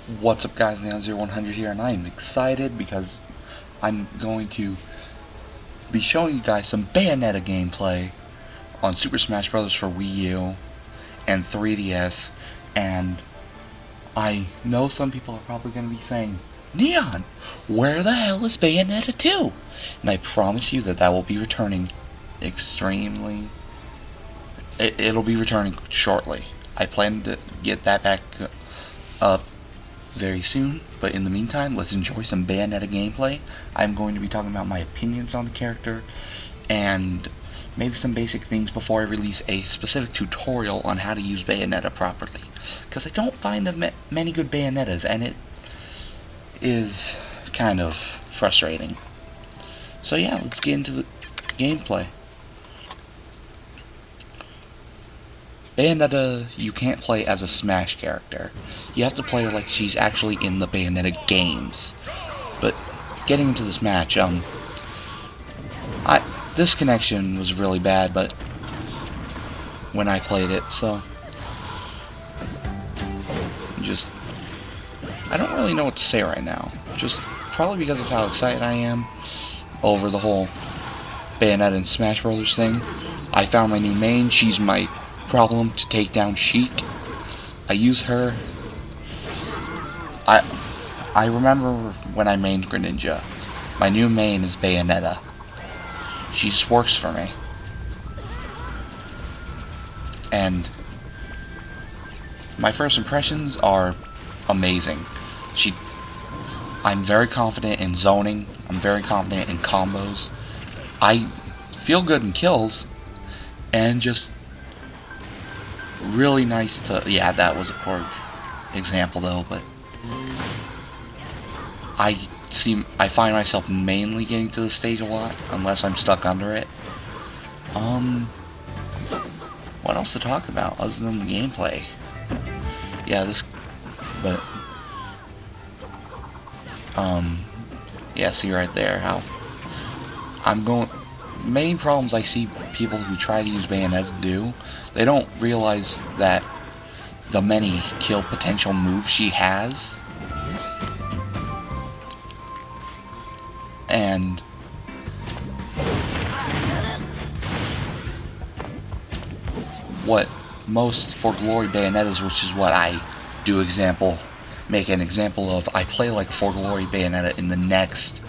What's up, guys? Neo0100 here, and I am excited because I'm going to be showing you guys some Bayonetta gameplay on Super Smash Bros. For Wii U and 3DS. And I know some people are probably going to be saying, Neon, where the hell is Bayonetta 2? And I promise you that that will be returning extremely... It'll be returning shortly. I plan to get that back up very soon, but in the meantime, let's enjoy some Bayonetta gameplay. I'm going to be talking about my opinions on the character, and maybe some basic things before I release a specific tutorial on how to use Bayonetta properly. Because I don't find many good Bayonettas, and it is kind of frustrating. So yeah, let's get into the gameplay. Bayonetta, you can't play as a Smash character. You have to play her like she's actually in the Bayonetta games. But getting into this match, this connection was really bad, but when I played it, so I don't really know what to say right now. Just probably because of how excited I am over the whole Bayonetta and Smash Brothers thing. I found my new main. She's my problem to take down Sheik. I use her. I remember when I mained Greninja. My new main is Bayonetta. She just works for me. And my first impressions are amazing. I'm very confident in zoning. I'm very confident in combos. I feel good in kills, and just really nice to... Yeah, that was a poor example though, but I find myself mainly getting to the stage a lot, unless I'm stuck under it. What else to talk about other than the gameplay? Yeah, yeah, see right there how main problems I see people who try to use Bayonetta do, they don't realize that the many kill potential moves she has, and what most For Glory Bayonettas, which is what I make an example of. I play like For Glory Bayonetta in the next,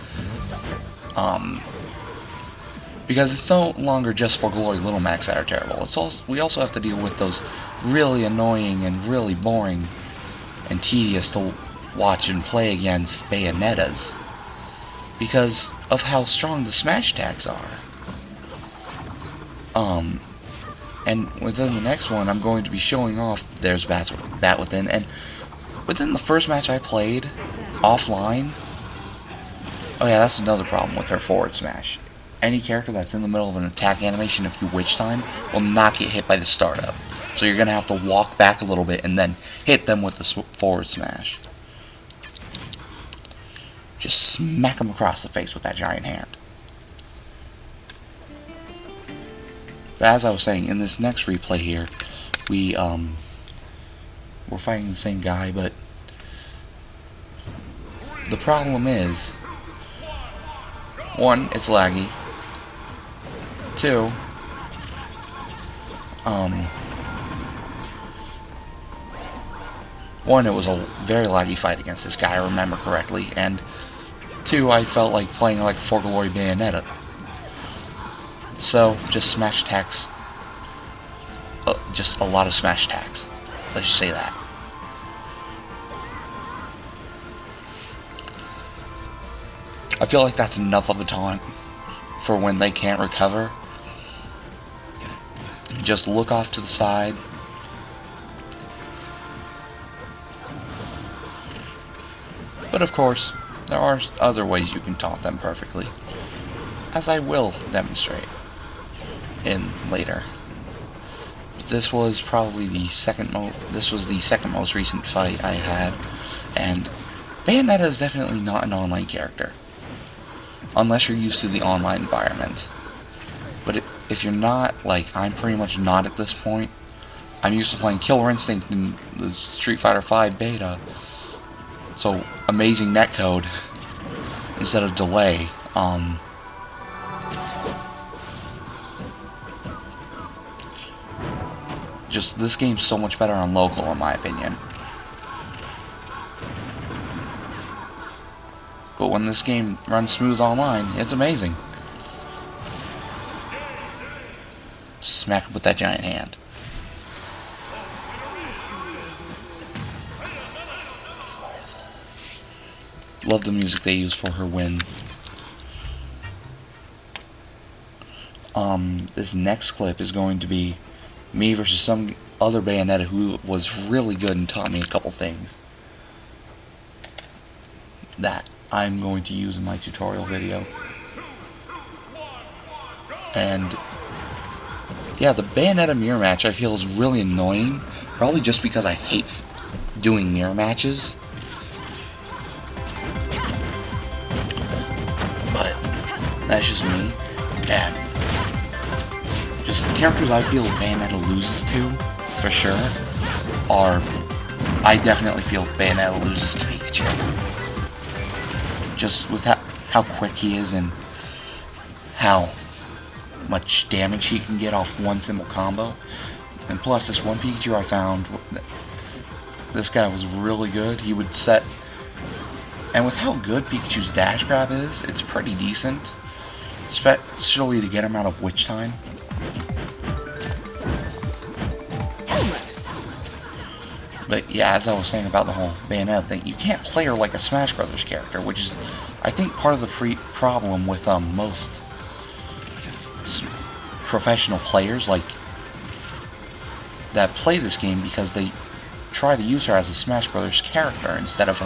because it's no longer just For Glory Little Macs that are terrible. We also have to deal with those really annoying and really boring and tedious to watch and play against Bayonettas, because of how strong the smash attacks are. And within the next one, I'm going to be showing off there's Bat Within, and within the first match I played offline. Oh yeah, that's another problem with her forward smash. Any character that's in the middle of an attack animation, if you witch time, will not get hit by the startup. So you're gonna have to walk back a little bit and then hit them with the forward smash. Just smack them across the face with that giant hand. But as I was saying, in this next replay here, we're fighting the same guy, but the problem is, one, it's laggy. Two, one, it was a very laggy fight against this guy, I remember correctly, and two, I felt like playing like For Glory Bayonetta. So, just smash attacks. Just a lot of smash attacks. Let's just say that. I feel like that's enough of a taunt for when they can't recover. Just look off to the side. But of course, there are other ways you can taunt them perfectly, as I will demonstrate in later. This was probably the second most recent fight I had, and Bayonetta is definitely not an online character, unless you're used to the online environment. But if you're not, like I'm pretty much not at this point, I'm used to playing Killer Instinct in the Street Fighter V beta, So, amazing netcode instead of delay. Just, this game's so much better on local, in my opinion. But when this game runs smooth online, it's amazing. Smack him with that giant hand. Love the music they use for her win. This next clip is going to be me versus some other Bayonetta who was really good and taught me a couple things that I'm going to use in my tutorial video. And yeah, the Bayonetta mirror match I feel is really annoying, probably just because I hate doing mirror matches. But that's just me. And just characters I feel Bayonetta loses to, for sure, are... I definitely feel Bayonetta loses to Pikachu. Just with how quick he is and how much damage he can get off one simple combo. And plus, this one Pikachu I found, this guy was really good. He would set... And with how good Pikachu's dash grab is, it's pretty decent. Especially to get him out of Witch Time. But yeah, as I was saying about the whole Bayonetta thing, you can't play her like a Smash Brothers character, which is, I think, part of the problem with most professional players like that play this game, because they try to use her as a Smash Brothers character instead of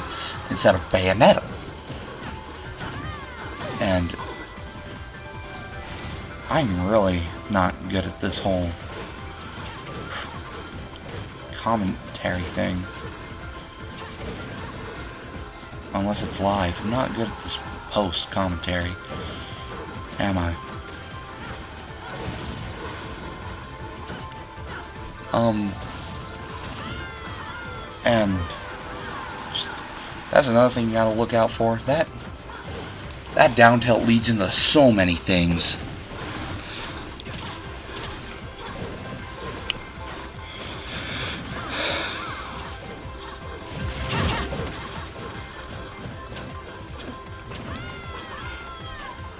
Bayonetta. And I'm really not good at this whole commentary thing. Unless it's live. I'm not good at this post commentary. Am I? And that's another thing you gotta look out for. That down tilt leads into so many things.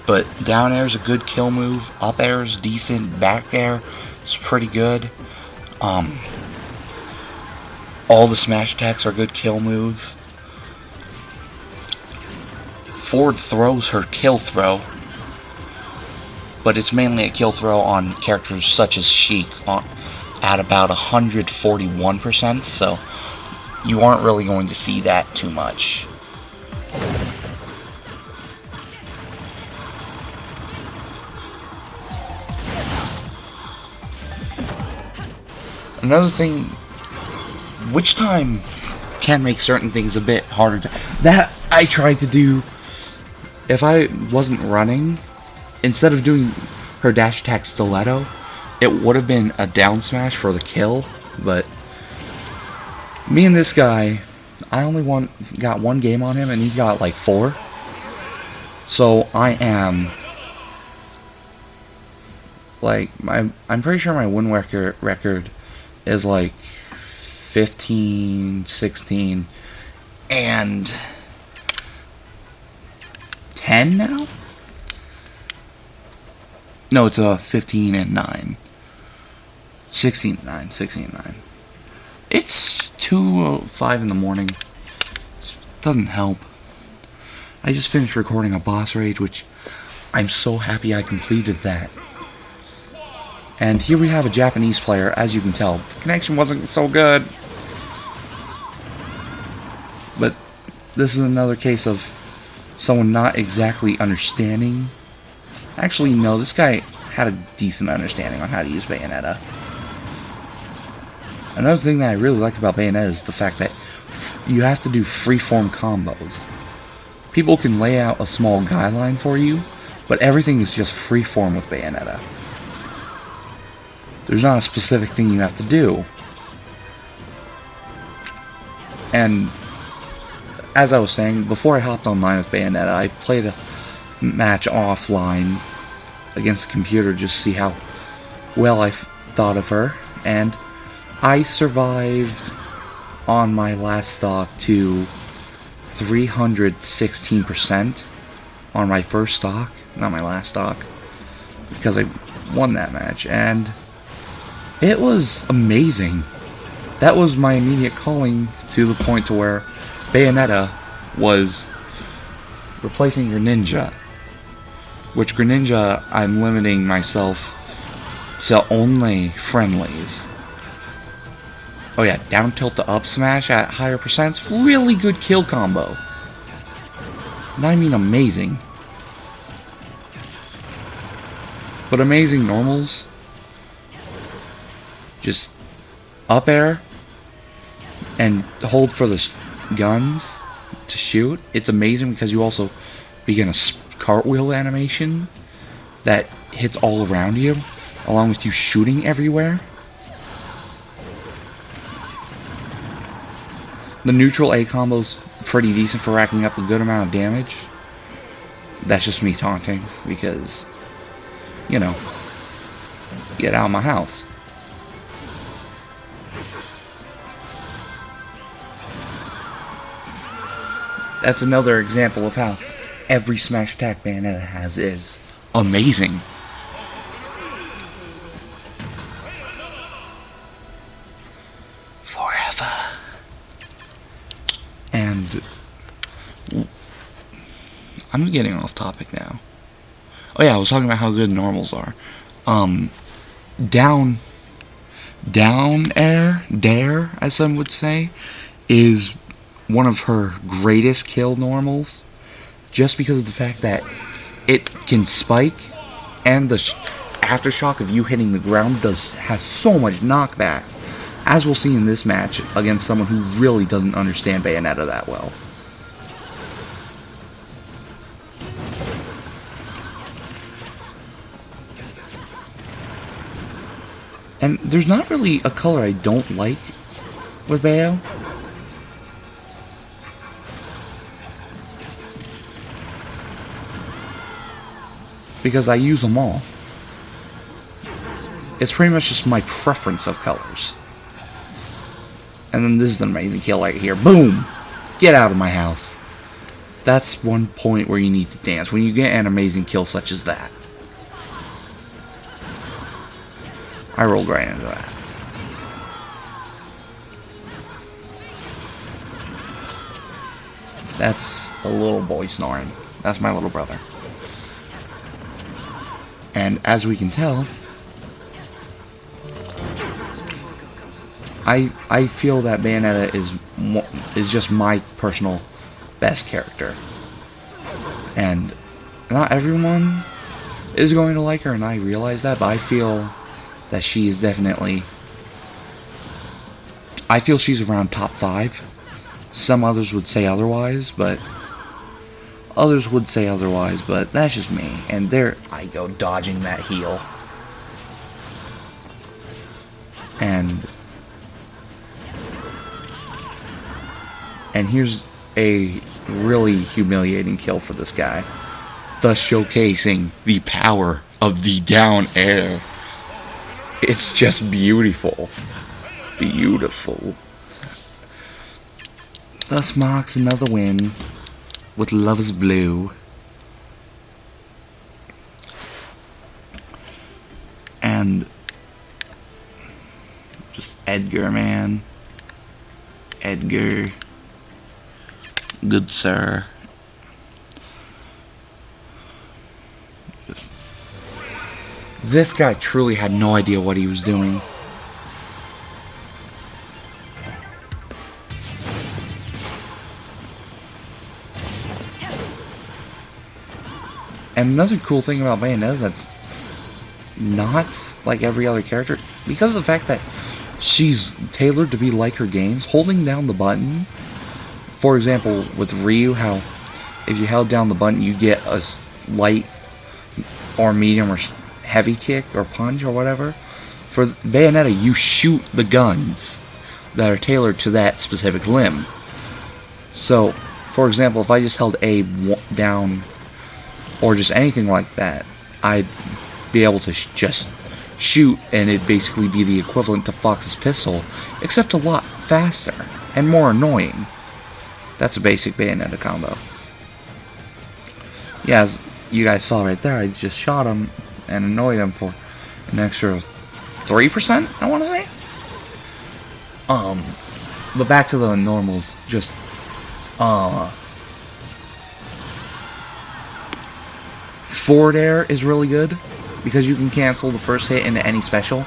But down air is a good kill move, up air is decent, back air is pretty good. All the smash attacks are good kill moves. Forward throw's her kill throw, but it's mainly a kill throw on characters such as Sheik at about 141%, so you aren't really going to see that too much. Another thing, Witch Time can make certain things a bit harder to... That I tried to do, if I wasn't running, instead of doing her dash attack stiletto, it would have been a down smash for the kill, but me and this guy, I only got one game on him and he got like 4. So I am... like, I'm pretty sure my win record is like 15, 16, and 10 now? No, it's 15 and 9. 16 and 9, 16 and 9. It's 2:05 in the morning. It doesn't help. I just finished recording a boss rage, which I'm so happy I completed that. And here we have a Japanese player, as you can tell. The connection wasn't so good. But this is another case of someone not exactly understanding. Actually, no, this guy had a decent understanding on how to use Bayonetta. Another thing that I really like about Bayonetta is the fact that you have to do freeform combos. People can lay out a small guideline for you, but everything is just freeform with Bayonetta. There's not a specific thing you have to do. And as I was saying, before I hopped online with Bayonetta, I played a match offline against the computer just to see how well I thought of her, and I survived on my last stock to 316% on my first stock, not my last stock, because I won that match, and it was amazing. That was my immediate calling to the point to where Bayonetta was replacing Greninja, which Greninja I'm limiting myself to only friendlies. Oh yeah, down tilt to up smash at higher percents, really good kill combo. And I mean amazing. But amazing normals, just up air and hold for the guns to shoot. It's amazing because you also begin a cartwheel animation that hits all around you, along with you shooting everywhere. The neutral A combo's pretty decent for racking up a good amount of damage. That's just me taunting because, you know, get out of my house. That's another example of how every smash attack Bayonetta has is amazing. Forever. And I'm getting off topic now. Oh yeah, I was talking about how good normals are. Down air, dare, as some would say, is one of her greatest kill normals, just because of the fact that it can spike, and the aftershock of you hitting the ground has so much knockback, as we'll see in this match against someone who really doesn't understand Bayonetta that well. And there's not really a color I don't like with Bayo. Because I use them all. It's pretty much just my preference of colors. And then this is an amazing kill right here. Boom! Get out of my house. That's one point where you need to dance, when you get an amazing kill such as that. I rolled right into that. That's a little boy snoring. That's my little brother. And as we can tell, I feel that Bayonetta is just my personal best character. And not everyone is going to like her, and I realize that, but I feel that she is definitely... I feel she's around top 5. Some others would say otherwise, but... Others would say otherwise, but that's just me. And there I go, dodging that heel. And here's a really humiliating kill for this guy, thus showcasing the power of the down air. It's just beautiful. Beautiful. Thus marks another win with Love is Blue. And just Edgar, man. Edgar. Good sir. Just... This guy truly had no idea what he was doing. And another cool thing about Bayonetta that's not like every other character, because of the fact that she's tailored to be like her games, holding down the button, for example with Ryu, how if you held down the button you get a light or medium or heavy kick or punch or whatever. For Bayonetta, you shoot the guns that are tailored to that specific limb. So For example, if I just held A down, or just anything like that, I'd be able to just shoot, and it'd basically be the equivalent to Fox's pistol, except a lot faster and more annoying. That's a basic Bayonetta combo. Yeah, as you guys saw right there, I just shot him and annoyed him for an extra 3%, I want to say. But back to the normals, just, forward air is really good, because you can cancel the first hit into any special.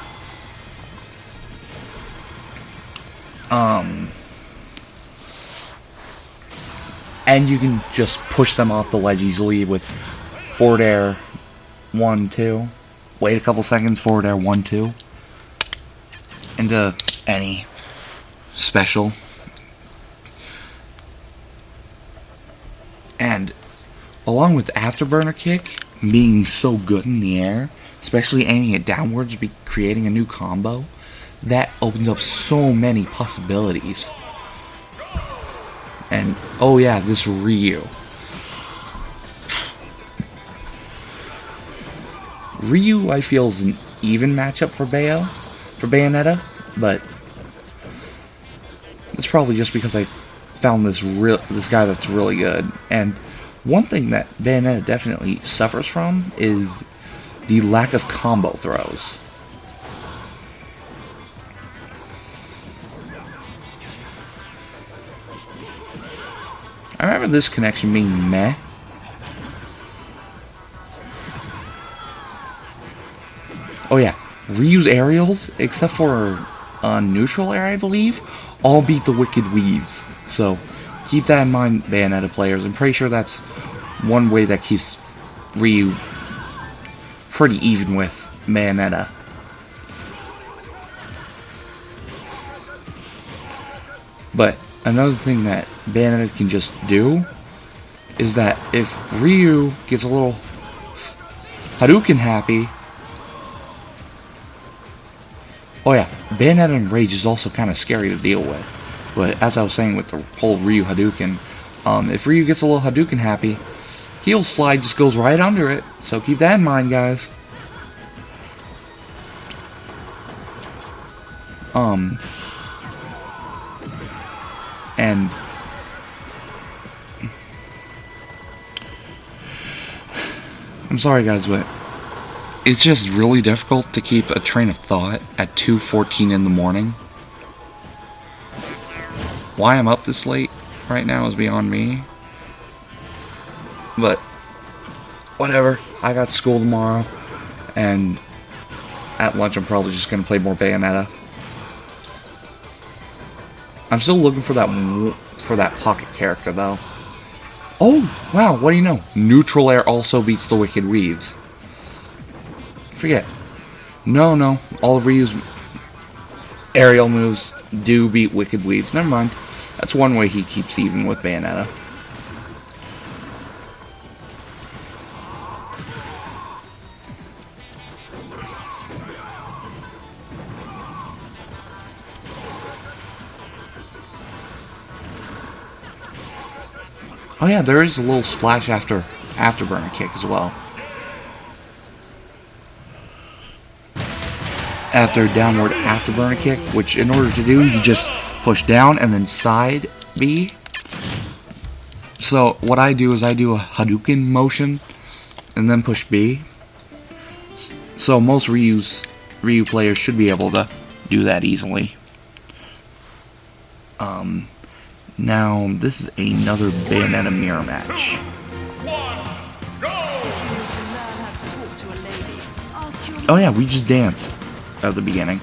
And you can just push them off the ledge easily with forward air 1, 2. Wait a couple seconds, forward air 1, 2. Into any special. And along with Afterburner Kick being so good in the air, especially aiming it downwards, creating a new combo, that opens up so many possibilities. And, oh yeah, this Ryu. Ryu, I feel, is an even matchup for Bayonetta, but it's probably just because I found this guy that's really good. And one thing that Bayonetta definitely suffers from is the lack of combo throws. I remember this connection being meh. Oh yeah, Ryu's aerials, except for neutral air, I believe, all beat the Wicked Weaves. So keep that in mind, Bayonetta players. I'm pretty sure that's one way that keeps Ryu pretty even with Bayonetta. But another thing that Bayonetta can just do is that if Ryu gets a little Hadouken happy, oh yeah, Bayonetta and Rage is also kind of scary to deal with. But as I was saying with the whole Ryu Hadouken, if Ryu gets a little Hadouken happy, heel slide just goes right under it. So keep that in mind, guys. And I'm sorry guys, but it's just really difficult to keep a train of thought at 2:14 in the morning. Why I'm up this late right now is beyond me. But whatever, I got school tomorrow, and at lunch I'm probably just gonna play more Bayonetta. I'm still looking for that pocket character though. Oh wow, what do you know? Neutral air also beats the Wicked Weaves. Forget. No, all of Ryu's aerial moves do beat Wicked Weaves. Never mind. That's one way he keeps even with Bayonetta. Oh yeah, there is a little splash after Afterburner Kick as well. After downward Afterburner Kick, which in order to do, you just push down and then side B. So what I do is I do a Hadouken motion and then push B. So most Ryu players should be able to do that easily. Now, this is another Bayonetta mirror match. Oh yeah, we just danced at the beginning.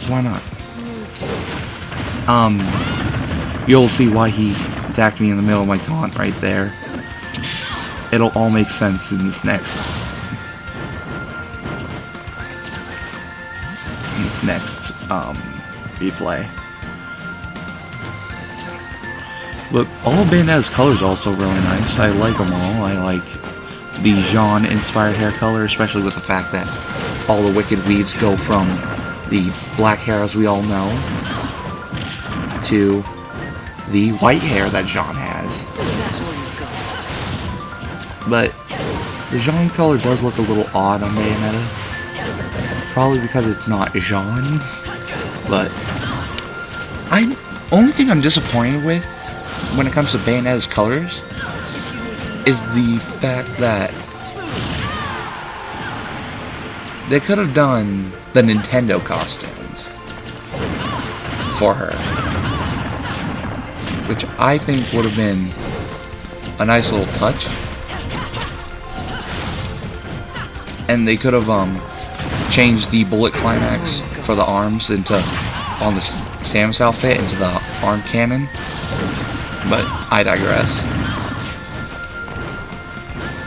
So why not? You'll see why he attacked me in the middle of my taunt right there. It'll all make sense in this next replay. But all of Bayonetta's colors are also really nice. I like them all. I like the Jean-inspired hair color, especially with the fact that all the Wicked Weaves go from the black hair, as we all know, to the white hair that Jean has. but the Jean color does look a little odd on Bayonetta. Probably because it's not Jean. But only thing I'm disappointed with when it comes to Bayonetta's colors is the fact that they could have done the Nintendo costumes for her, which I think would have been a nice little touch. And they could have changed the bullet climax for the arms into, on the Samus outfit, into the arm cannon. But I digress.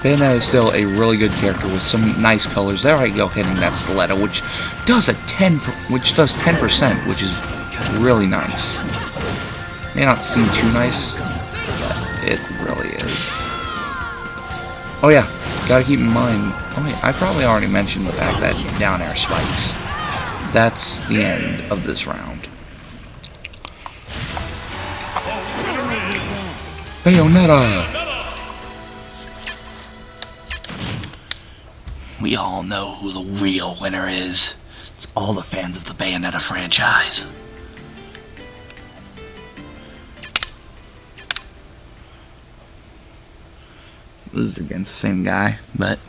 Bayonetta is still a really good character with some nice colors. There I go, hitting that stiletto, which does 10%, which is really nice. May not seem too nice, but it really is. Oh yeah, gotta keep in mind. Oh wait, I probably already mentioned the fact that down air spikes. That's the end of this round. Bayonetta! We all know who the real winner is. It's all the fans of the Bayonetta franchise. This is against the same guy, but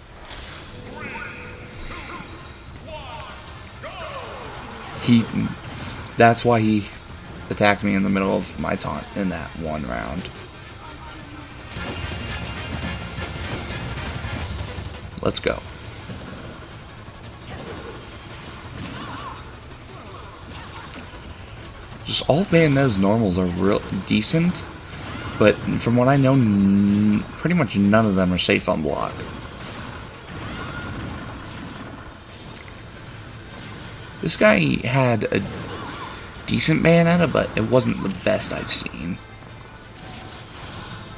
that's why he attacked me in the middle of my taunt in that one round. Let's go. Just all of Bayonetta's normals are real decent, but from what I know, pretty much none of them are safe on block. This guy had a decent Bayonetta, but it wasn't the best I've seen.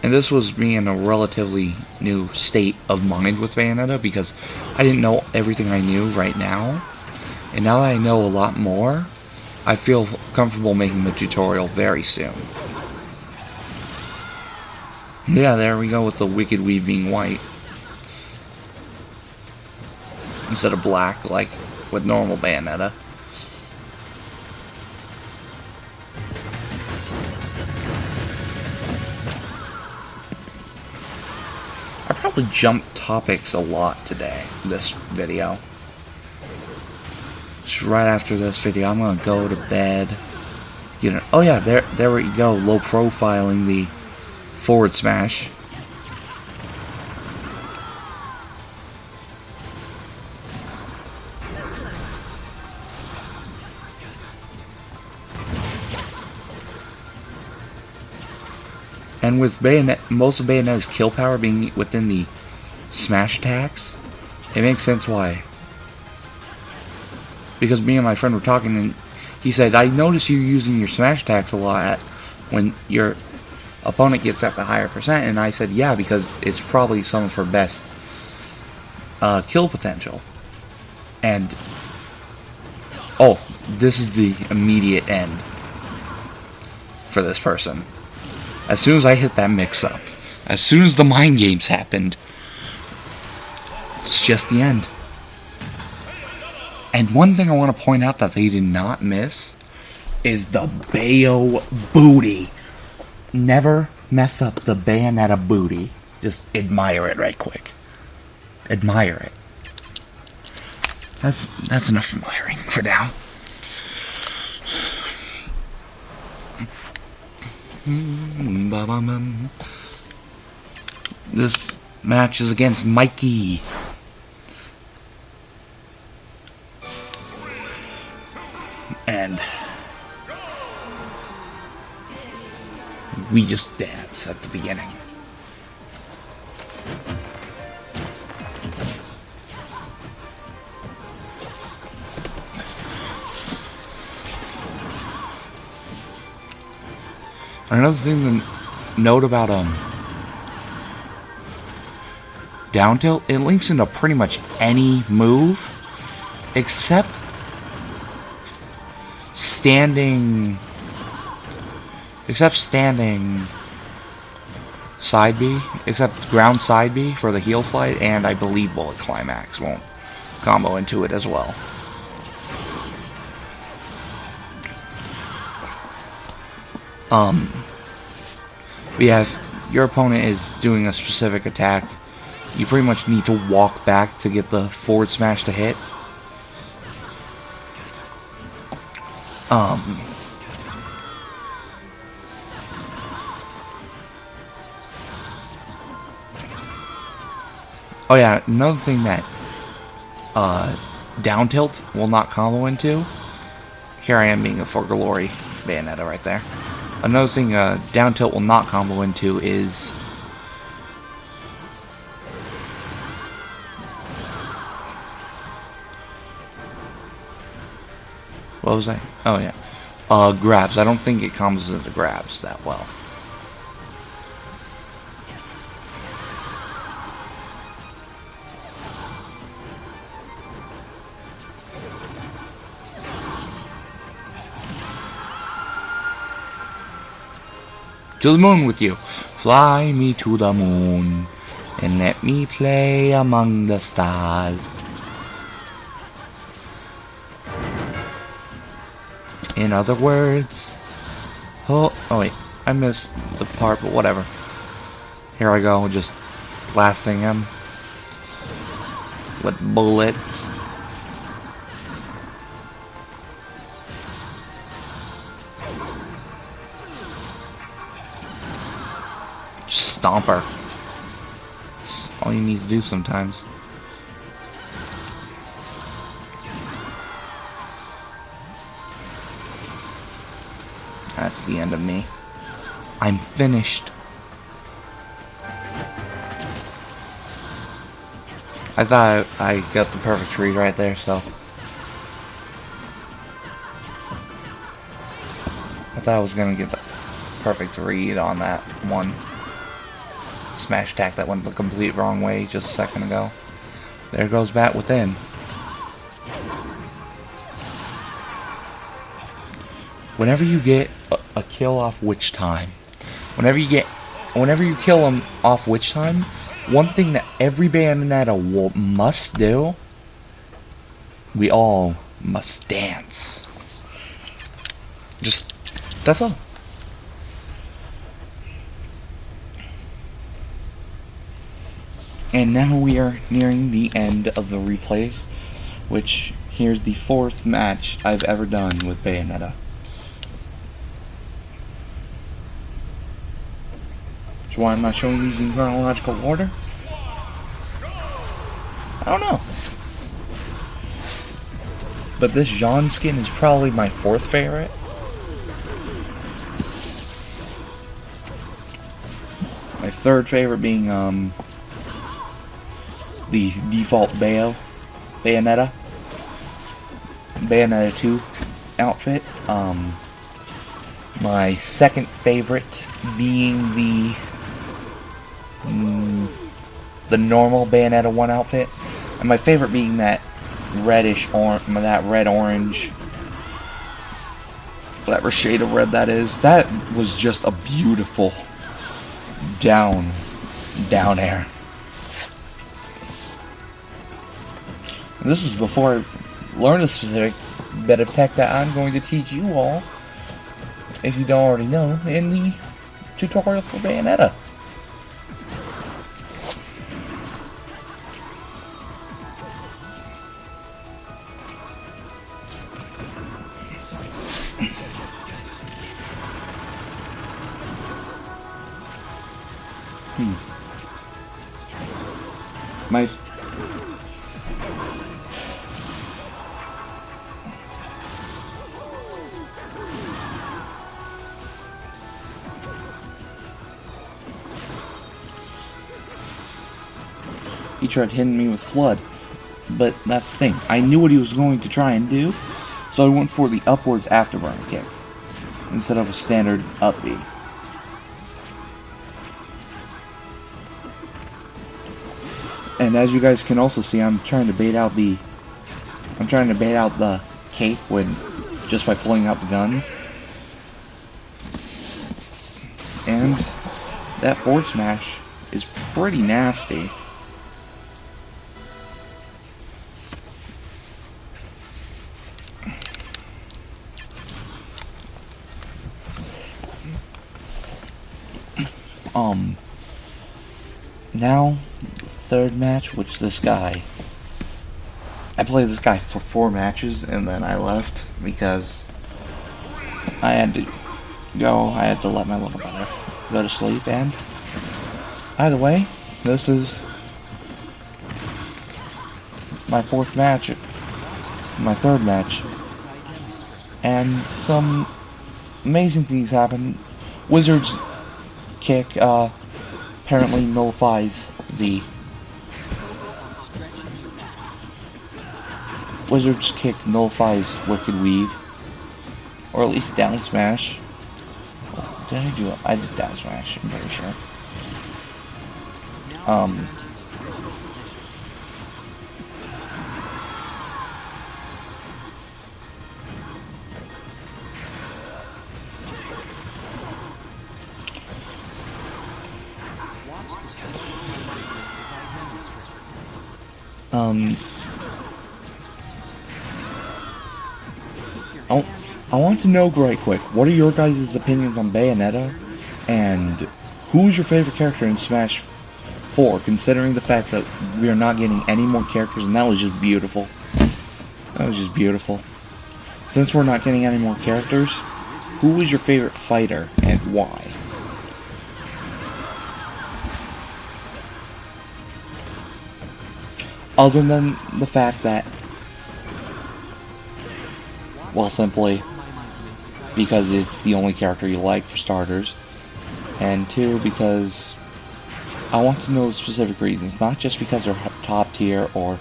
And this was me in a relatively new state of mind with Bayonetta, because I didn't know everything I knew right now. And now that I know a lot more, I feel comfortable making the tutorial very soon. Yeah, there we go with the Wicked Weave being white instead of black like with normal Bayonetta. I probably jumped topics a lot today, this video. Just right after this video, I'm gonna go to bed. You know, oh yeah, there we go, low profiling the forward smash. And with most of Bayonetta's kill power being within the smash attacks, it makes sense why. Because me and my friend were talking, and he said, I notice you using your smash attacks a lot when your opponent gets at the higher percent. And I said, yeah, because it's probably some of her best kill potential. And, oh, this is the immediate end for this person. As soon as I hit that mix-up, as soon as the mind games happened, it's just the end. And one thing I want to point out that they did not miss is the Bayo booty. Never mess up the Bayonetta booty. Just admire it right quick. Admire it. That's enough admiring for now. This match is against Mikey. And we just dance at the beginning. Another thing to note about down tilt, it links into pretty much any move except standing side B, except ground side B for the heel slide, and I believe bullet climax won't combo into it as well. If your opponent is doing a specific attack, you pretty much need to walk back to get the forward smash to hit. Oh yeah, another thing that down tilt will not combo into. Here I am being a for glory Bayonetta right there. Another thing down tilt will not combo into is what was that? Oh yeah. Grabs. I don't think it combos into grabs that well. To the moon with you. Fly me to the moon and let me play among the stars. In other words, oh wait, I missed the part, but whatever. Here I go, just blasting him with bullets. Just stomp her. That's all you need to do sometimes. That's the end of me. I'm finished. I thought I got the perfect read right there, so. I thought I was gonna get the perfect read on that one smash attack that went the complete wrong way just a second ago. There goes Bat Within. Whenever you get a kill off Witch Time, whenever you kill him off Witch Time, one thing that every Bayonetta must do, we all must dance. Just, that's all. And now we are nearing the end of the replays, which here's the 4th match I've ever done with Bayonetta. So why am I showing these in chronological order? I don't know. But this Jean skin is probably my 4th favorite. My 3rd favorite being the default Bayonetta 2 outfit. My 2nd favorite being the normal Bayonetta 1 outfit, and my favorite being that red orange, whatever shade of red that is. That was just a beautiful down air. And this is before I learned a specific bit of tech that I'm going to teach you all, if you don't already know, in the tutorial for Bayonetta. He tried hitting me with Flood, but that's the thing. I knew what he was going to try and do, so I went for the upwards afterburner kick instead of a standard up B. And as you guys can also see, I'm trying to bait out the cape just by pulling out the guns. And That forward smash is pretty nasty. Now, third match, which this guy. I played this guy for 4 matches and then I left because I had to go. I had to let my little brother go to sleep. And either way, this is my 4th match, my 3rd match, and some amazing things happen. Wizard's kick apparently nullifies the Wizard's kick nullifies Wicked Weave, or at least down smash. Oh, did I do it? I did down smash, I'm pretty sure. I want to know right quick, what are your guys' opinions on Bayonetta, and who's your favorite character in Smash 4, considering the fact that we are not getting any more characters, and that was just beautiful. That was just beautiful. Since we're not getting any more characters, who is your favorite fighter, and why? Other than the fact that, well, simply because it's the only character you like, for starters, and 2, because I want to know the specific reasons, not just because they're top tier or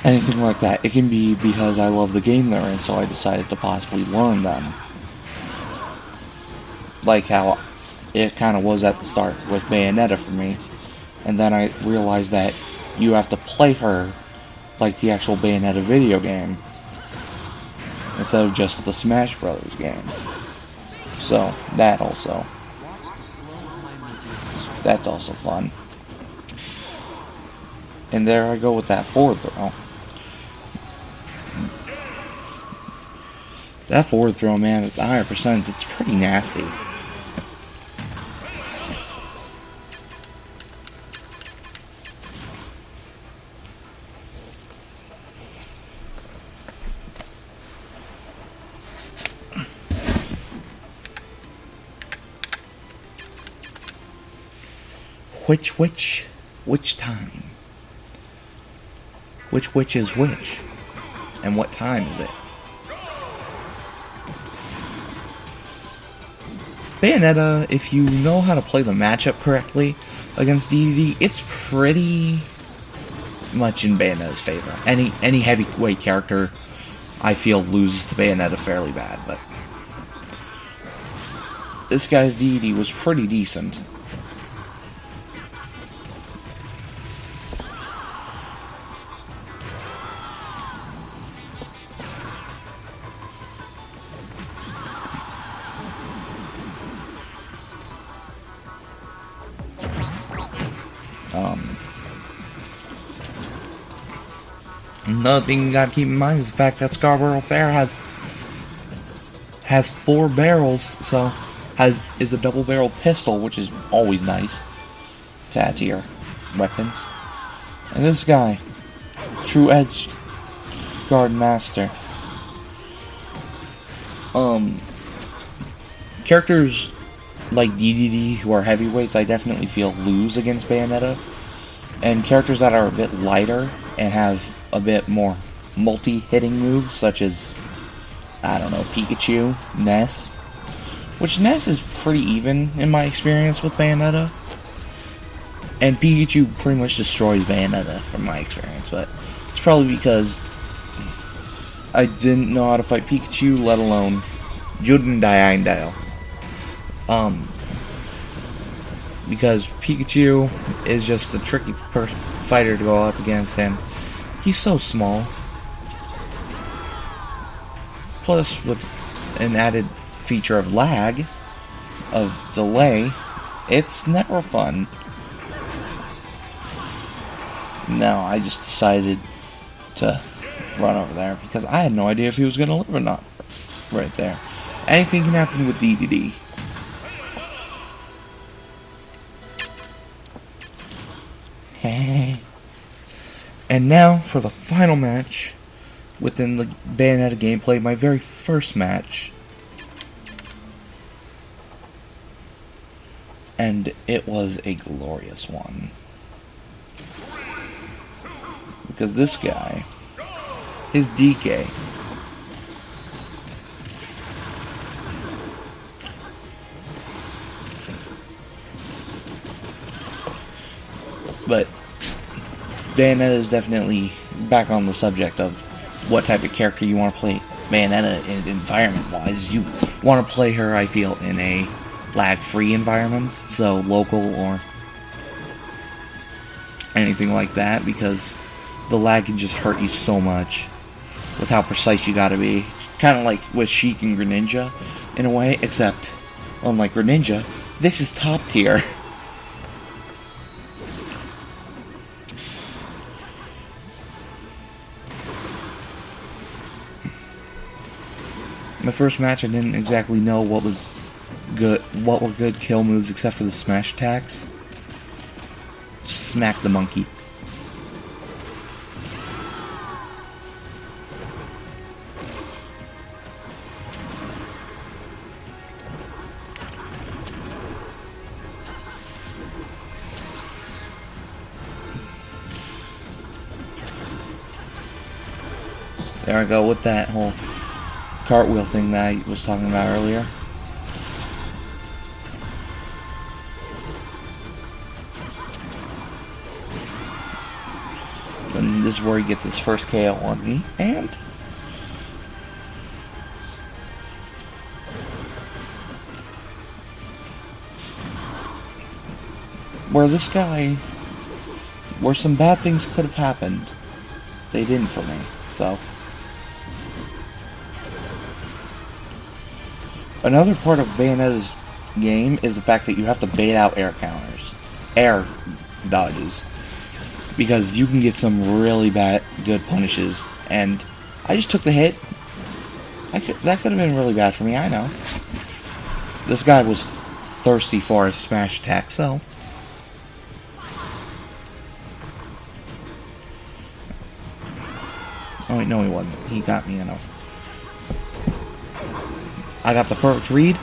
anything like that. It can be because I love the game they're in, so I decided to possibly learn them. Like how it kind of was at the start with Bayonetta for me, and then I realized that you have to play her like the actual Bayonetta video game, instead of just the Smash Brothers game. So, that's also fun. And there I go with that forward throw. That forward throw, man, at the higher percents, it's pretty nasty. Which time? Which is which? And what time is it? Bayonetta, if you know how to play the matchup correctly against DDD, it's pretty much in Bayonetta's favor. Any heavyweight character, I feel, loses to Bayonetta fairly bad, but this guy's DDD was pretty decent. Another thing you gotta keep in mind is the fact that Scarborough Fair has 4 barrels, so is a double barrel pistol, which is always nice to add to your weapons. And this guy, true edge guard master. Characters like DDD who are heavyweights, I definitely feel lose against Bayonetta, and characters that are a bit lighter and have a bit more multi-hitting moves, such as, I don't know, Pikachu, Ness, which Ness is pretty even in my experience with Bayonetta, and Pikachu pretty much destroys Bayonetta from my experience, but it's probably because I didn't know how to fight Pikachu, let alone Judendale. Because Pikachu is just a tricky fighter to go up against, and he's so small. Plus, with an added feature of lag, of delay, it's never fun. No, I just decided to run over there because I had no idea if he was going to live or not. Right there. Anything can happen with DDD. And now for the final match within the Bayonetta gameplay, my very first match. And it was a glorious one. Because this guy, his DK, but Bayonetta is definitely back on the subject of what type of character you want to play Bayonetta environment-wise. You want to play her, I feel, in a lag-free environment, so local or anything like that, because the lag can just hurt you so much with how precise you gotta be. Kind of like with Sheik and Greninja, in a way, except, unlike Greninja, this is top tier. My first match, I didn't exactly know what were good kill moves except for the smash attacks. Just smack the monkey. There I go with that whole cartwheel thing that I was talking about earlier. And this is where he gets his first KO on me, and where some bad things could have happened, they didn't for me, so. Another part of Bayonetta's game is the fact that you have to bait out air dodges, because you can get some really good punishes, and I just took the hit. That could have been really bad for me, I know. This guy was thirsty for a smash attack, so. Oh wait, no he wasn't. He got me, you know. I got the perfect read,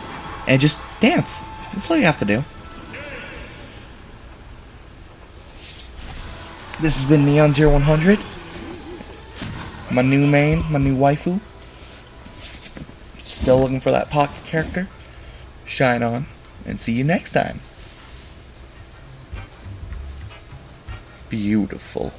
and just dance. That's all you have to do. This has been Neon0100. My new main, my new waifu. Still looking for that pocket character. Shine on, and see you next time. Beautiful.